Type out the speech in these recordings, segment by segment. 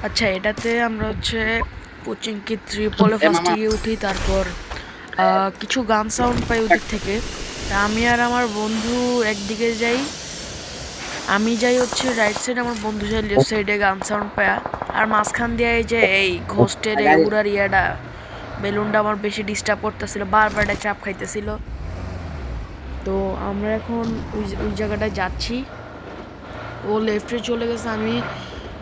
আচ্ছা, এটাতে আমরা হচ্ছে কোচিংকে ত্রিপলে ফার্স্টে গিয়ে উঠি, তারপর কিছু গান সাউন্ড পাই ওদিক থেকে। আমি আর আমার বন্ধু একদিকে যাই, আমি যাই হচ্ছে রাইট সাইড, আমার বন্ধু যাই লেফট সাইডে গান সাউন্ড পায়া। আর মাঝখান দিয়ে এই যে এই ঘোস্টের এই উড়ার ইয়াটা বেলুনটা আমার বেশি ডিস্টার্ব করতেছিল, বারবার এটা চাপ খাইতেছিল। তো আমরা এখন ওই জায়গাটায় যাচ্ছি। ও লেফটে চলে গেছে, আমি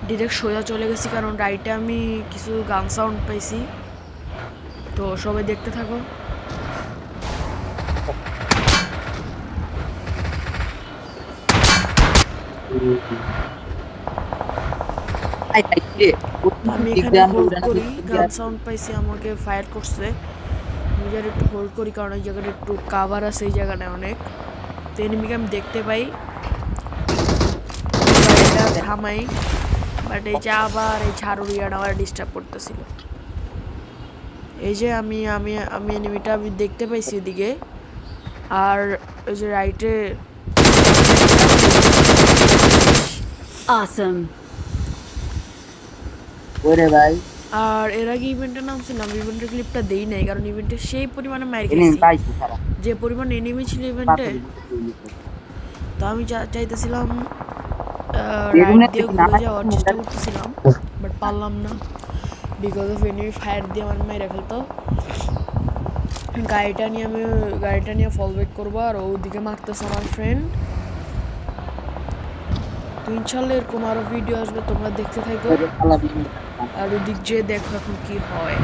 ডিরেক্ট সোজা চলে গেছি, কারণ রাইটে আমি কিছু গান সাউন্ড পাইছি। তো সবাই দেখতে থাকো। আমি এখানে হোল্ড করি, গান সাউন্ড পাইছি, আমাকে ফায়ার করছে। আমি যার একটু হোল্ড করি, কারণ এই জায়গাটা একটু কাভার আছে, এই জায়গাটায় অনেক। তো এনিমিকে আমি দেখতে পাই, এটা থামাই, বাট এই যে আবার এই ঝাড়ুরিয়াটা আবার ডিস্টার্ব করতেছিল। এই যে আমি আমি আমি এনিমিটা আমি দেখতে পাইছি এদিকে, আর ওই যে রাইটে Awesome. ওরে ভাই আর এর আগে ইভেন্টের নামছিলাম, ইভেন্টের ক্লিপটা দেই নাই, কারণ ইভেন্টে সেই পরিমাণে মার খেয়েছি, যে পরিমাণ এনিমি ছিল ইভেন্টে। তো আমি চাইতেছিলাম রাইট দিয়ে ঘুরে যাওয়ার চেষ্টা করতেছিলাম, বাট পারলাম না, বিকজ অফ এনিমি ফায়ার দিয়ে আমার মেরে ফেলতো। গাড়িটা নিয়ে ফল ব্যাক করবো, আর ওদিকে মারতেছে আমার ফ্রেন্ড। তো ইনশাল্লাহ এরকম আরো ভিডিও আসবে, তোমরা দেখতে থাকো। আর ওদিক যেয়ে দেখো এখন কি হয়।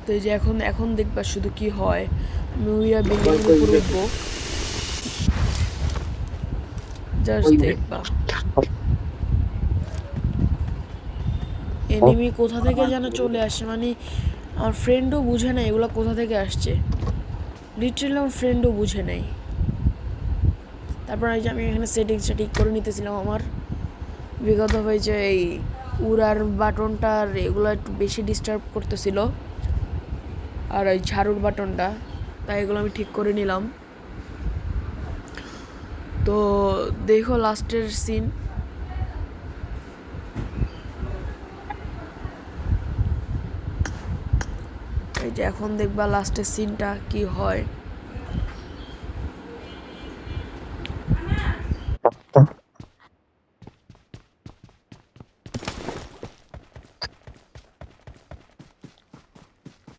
তো এই যে এখন দেখবা শুধু কি হয়। আমি উইয়া বিল্ডিং এর উপর উঠবো, জাস্ট দেখবা এনিমি কোথা থেকে যেন চলে আসে, মানে আমার ফ্রেন্ডও বুঝে না এগুলো কোথা থেকে আসছে, লিটারালি আমার ফ্রেন্ডও বুঝে নাই। তারপর এই যে আমি এখানে সেটিংসটা ঠিক করে নিতেছিলাম আমার, বিগত হয়ে যে এই উড়ার বাটনটা এগুলো একটু বেশি ডিস্টার্ব করতেছিল, আর ওই ঝাড়ুর বাটনটা, তাই এগুলো আমি ঠিক করে নিলাম। তো দেখো লাস্টের সিন। এই যে এখন দেখবা লাস্টের সিনটা কি হয়।